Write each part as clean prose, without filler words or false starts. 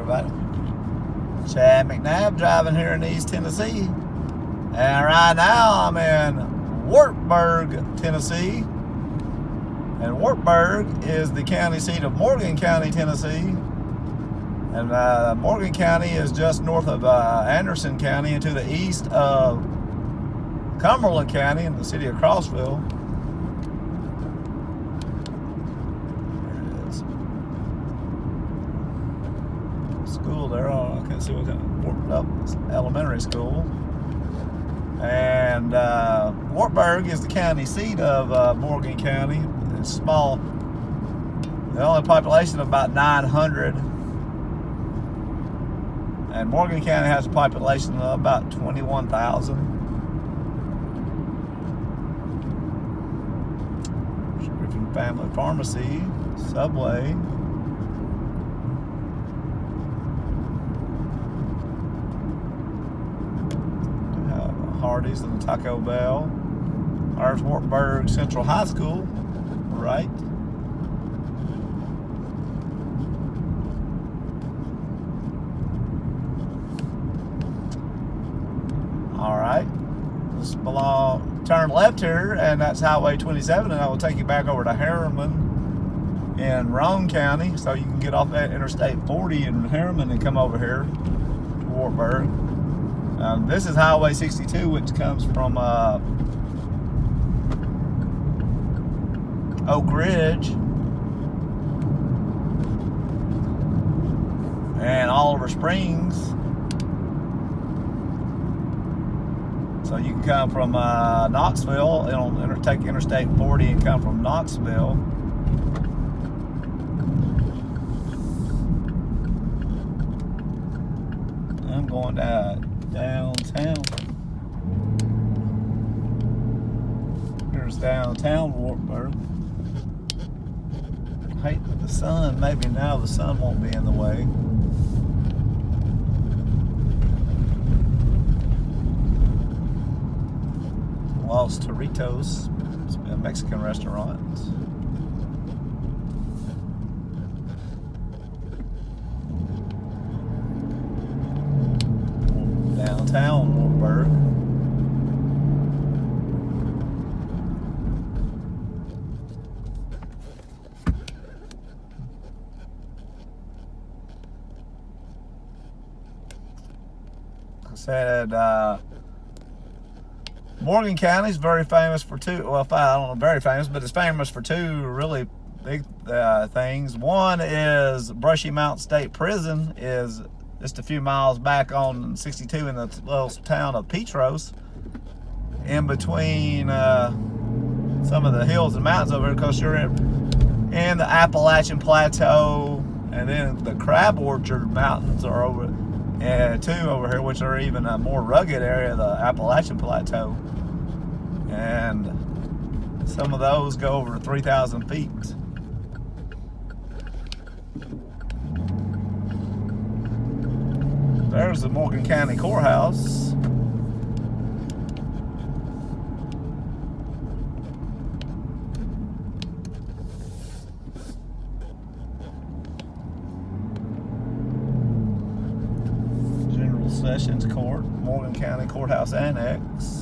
everybody. Chad McNabb driving here in East Tennessee. And right now I'm in Wartburg, Tennessee. And Wartburg is the county seat of Morgan County, Tennessee. And Morgan County is just north of Anderson County and to the east of Cumberland County in the city of Knoxville. School there. I can't see what kind of it's elementary school. And Wartburg is the county seat of Morgan County. It's small. The only population of about 900. And Morgan County has a population of about 21,000. Griffin Family Pharmacy, Subway. Hardee's and the Taco Bell. There's Wartburg Central High School, right? All right. Turn left here, and that's Highway 27, and I will take you back over to Harriman in Roane County, so you can get off that Interstate 40 in Harriman and come over here to Wartburg. This is Highway 62, which comes from Oak Ridge and Oliver Springs. So you can come from Knoxville, it'll take Interstate 40 and come from Knoxville. I'm going downtown. Here's downtown Wartburg. I hate the sun. Maybe now the sun won't be in the way. Los Torritos. It's a Mexican restaurant. Downtown Wartburg. I said Morgan County is very famous for two, well, I don't know, very famous, but it's famous for two really big things. One is Brushy Mountain State Prison is just a few miles back on 62 in the little town of Petros, in between some of the hills and mountains over here, because you're in the Appalachian Plateau, and then the Crab Orchard Mountains are over too over here, which are even a more rugged area of the Appalachian Plateau, and some of those go over 3,000 feet. There's the Morgan County Courthouse. General Sessions Court, Morgan County Courthouse Annex.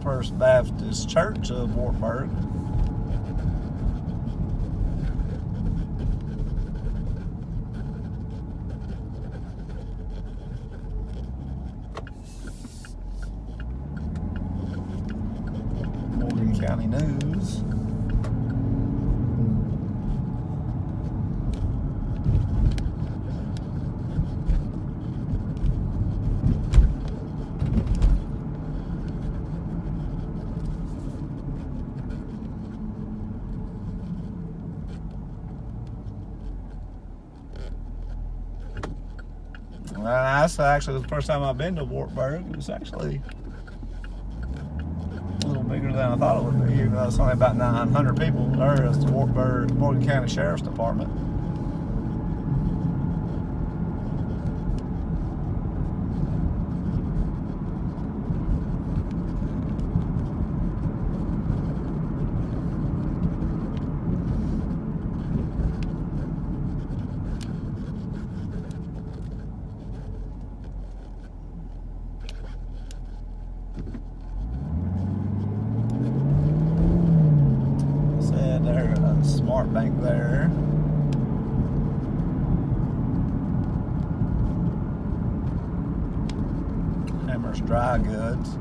First Baptist Church of Wartburg. Morgan County News. That's actually the first time I've been to Wartburg. It was actually a little bigger than I thought it would be, even though it's only about 900 people. There is the Wartburg, Morgan County Sheriff's Department. park bank there. Hammer's Dry Goods.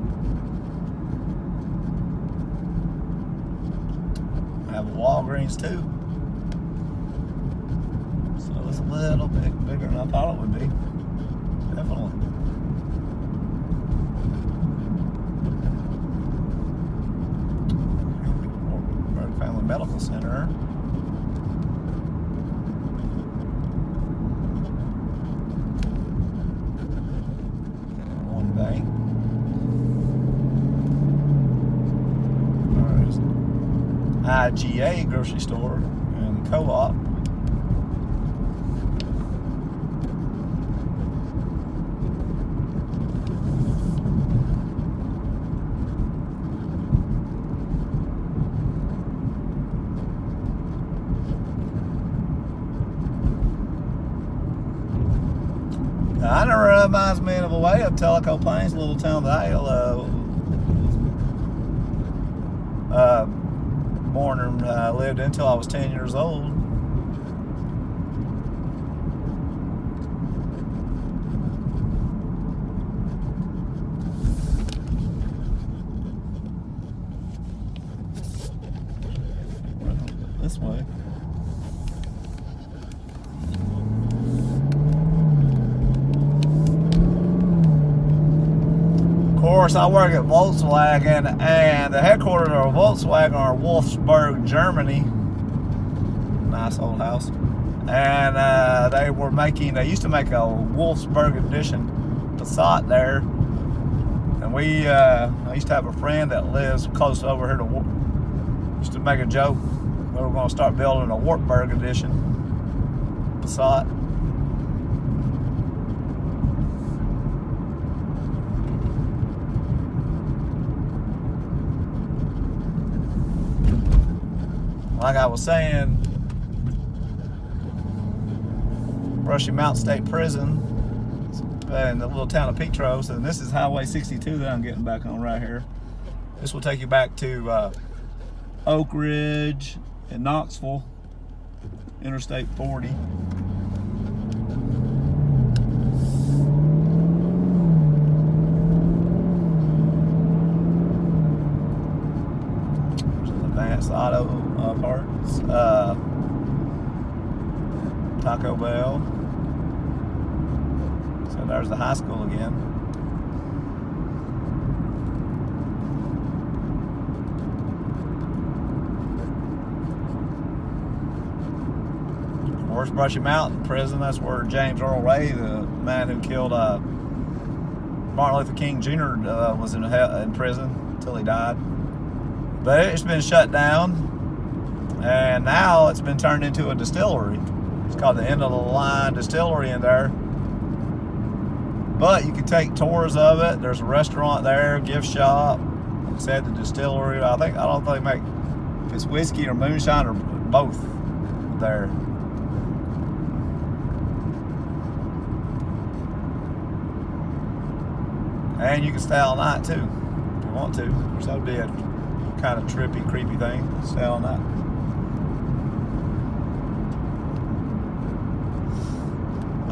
I have a Walgreens too. So it's a little bit bigger than I thought it would be. Definitely. Wartburg Family Medical Center. One bank. IGA grocery store and co-op. Kind of reminds me of a way of Tellico Plains, a little town that I born and lived in until I was 10 years old. This way. Of course, I work at Volkswagen, and the headquarters of Volkswagen are Wolfsburg, Germany. Nice old house. And they used to make a Wolfsburg edition Passat there. And I used to have a friend that lives close over here to used to make a joke. We were going to start building a Wartberg edition Passat. Like I was saying, Brushy Mountain State Prison in the little town of Petros, and this is Highway 62 that I'm getting back on right here. This will take you back to Oak Ridge and Knoxville, Interstate 40. Advanced Auto Parts, Taco Bell. So there's the high school again. Of course, Brushy Mountain Prison, that's where James Earl Ray, the man who killed Martin Luther King Jr., was in prison until he died. But it's been shut down, and now it's been turned into a distillery. It's called the End of the Line Distillery in there. But you can take tours of it. There's a restaurant there, gift shop. Like I said, the distillery. I don't think they make, if it's whiskey or moonshine or both there. And you can stay all night too, if you want to. Or so did. Kind of trippy, creepy thing. Stay all night.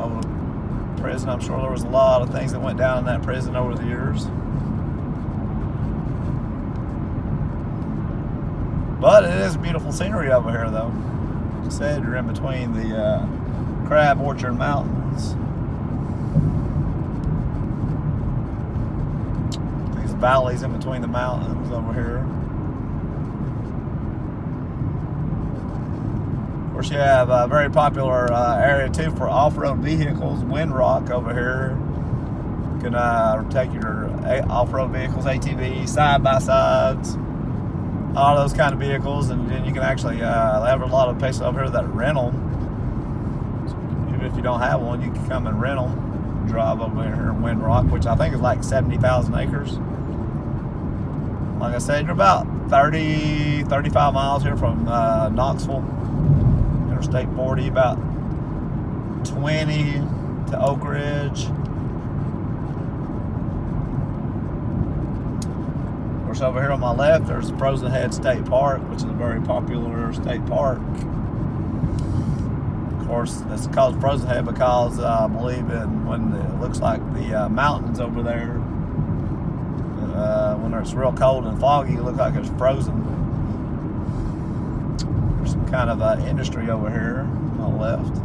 Over the prison, I'm sure there was a lot of things that went down in that prison over the years. But it is beautiful scenery over here, though. Like I said, you're in between the Crab Orchard Mountains. These valleys in between the mountains over here. Of course, you have a very popular area too for off-road vehicles. Windrock over here. You can take your off-road vehicles, ATVs, side-by-sides, all those kind of vehicles, and then you can actually they have a lot of places over here that rent them. So even if you don't have one, you can come and rent them. Drive over here in Windrock, which I think is like 70,000 acres. Like I said, you're about 35 miles here from Knoxville. Interstate 40, about 20 to Oak Ridge. Of course, over here on my left, there's the Frozen Head State Park, which is a very popular state park. course, it's called Frozen Head because I believe when it looks like the mountains over there, when it's real cold and foggy, it looks like it's frozen. There's some kind of industry over here on the left.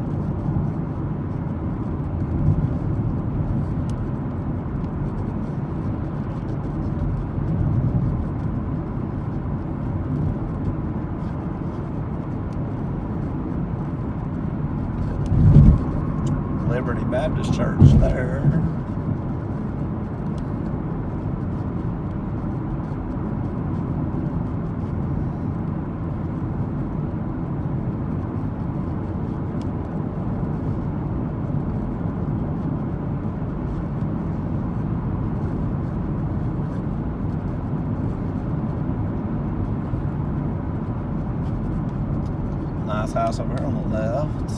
Liberty Baptist Church there. Nice house over here on the left.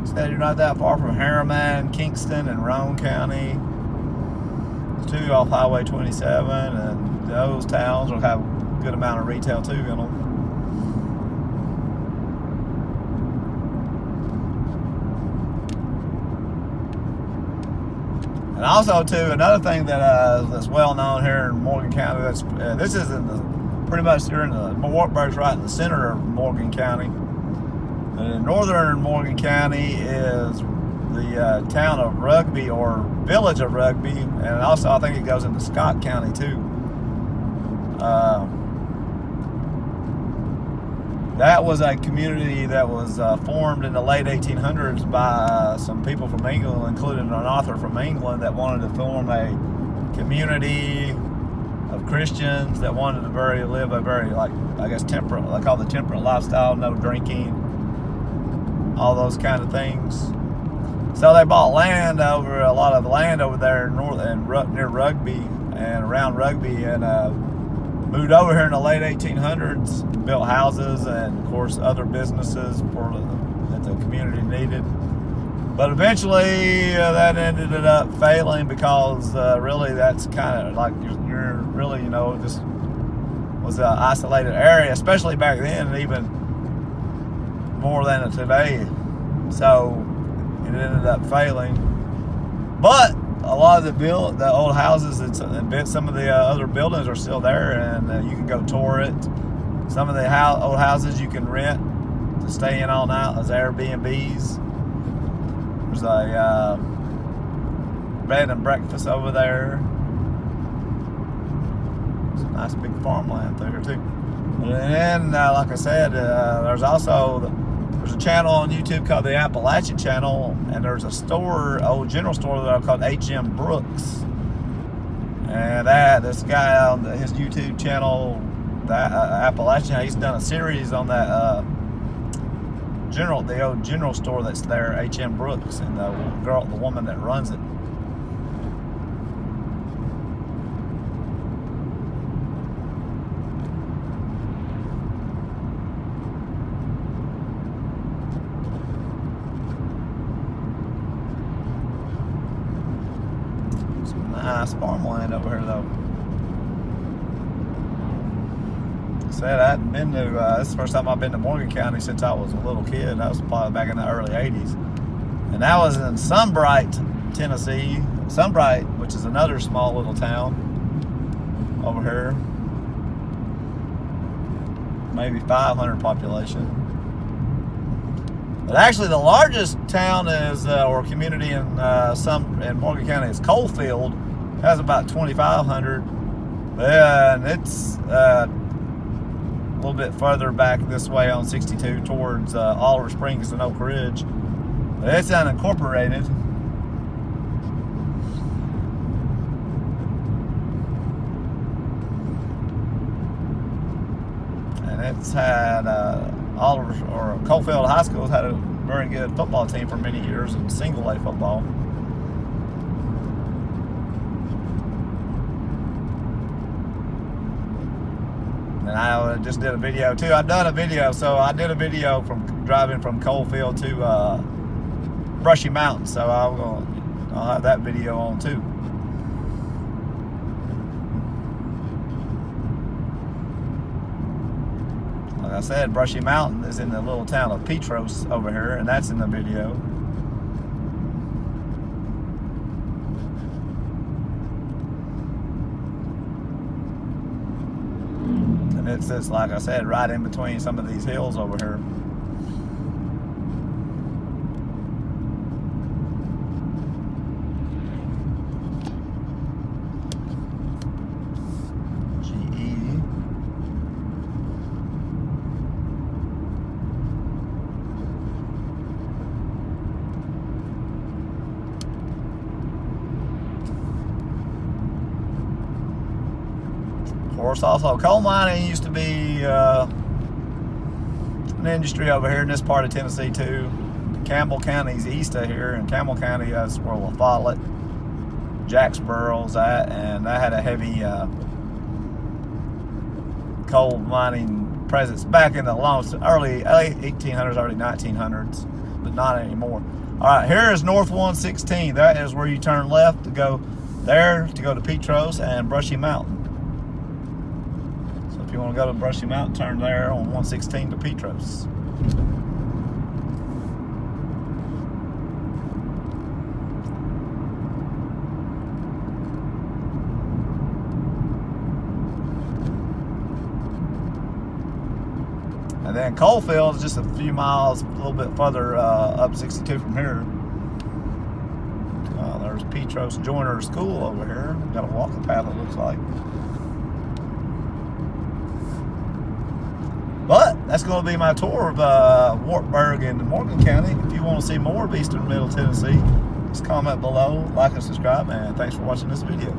Said you're not that far from Harriman, Kingston, and Roane County. Two off Highway 27, and those towns will have a good amount of retail too in them. And also, too, another thing that's well known here in Morgan County. This is pretty much here in the Wartburg's right in the center of Morgan County. And in northern Morgan County is the town of Rugby, or village of Rugby, and also I think it goes into Scott County too. That was a community that was formed in the late 1800s by some people from England, including an author from England that wanted to form a community of Christians that wanted to live a very, like, I guess, temperate, they call the temperate lifestyle, no drinking, all those kind of things. So they bought a lot of land over there near Rugby and around Rugby, and moved over here in the late 1800s, built houses and, of course, other businesses that the community needed. But eventually that ended up failing because really that's kind of like you're really, this was an isolated area, especially back then, and even more than today. So it ended up failing. But a lot of the old houses and some of the other buildings are still there, and you can go tour it. Some of the old houses you can rent to stay in all night as Airbnbs. There's a bed and breakfast over there. It's a nice big farmland there too. And then, like I said, there's a channel on YouTube called the Appalachian Channel, and there's a old general store that I called H.M. Brooks. And this guy on his YouTube channel, the Appalachian, he's done a series on that the old general store that's there, H.M. Brooks, and the woman that runs it. Nice farmland over here, though. Said I hadn't been to. This is the first time I've been to Morgan County since I was a little kid. That was probably back in the early '80s, and that was in Sunbright, Tennessee. Sunbright, which is another small little town over here, maybe 500 population. But actually, the largest town or community in Morgan County is Coalfield. It has about 2,500, and it's a little bit further back this way on 62 towards Oliver Springs and Oak Ridge. But it's unincorporated. And it's had Coalfield High School has had a very good football team for many years in single A football. And I just did a video too. I did a video from driving from Coalfield to Brushy Mountain. So I'll have that video on too. I said, Brushy Mountain is in the little town of Petros over here, and that's in the video. And it's like I said, right in between some of these hills over here. Of course, also coal mining used to be an industry over here in this part of Tennessee too. Campbell County's east of here, and Campbell County, that's where La Follette, Jacksboro's at, and that had a heavy coal mining presence back in the early 1800s, early 1900s, but not anymore. All right, here is North 116. That is where you turn left to go there, to go to Petros and Brushy Mountain. So if you want to go to Brushy Mountain, turn there on 116 to Petros. And then Coalfield is just a few miles, a little bit further up 62 from here. There's Petros Joiner School over here. Got a walking path, it looks like. But that's going to be my tour of Wartburg in Morgan County. If you want to see more of Eastern Middle Tennessee, just comment below, like and subscribe, and thanks for watching this video.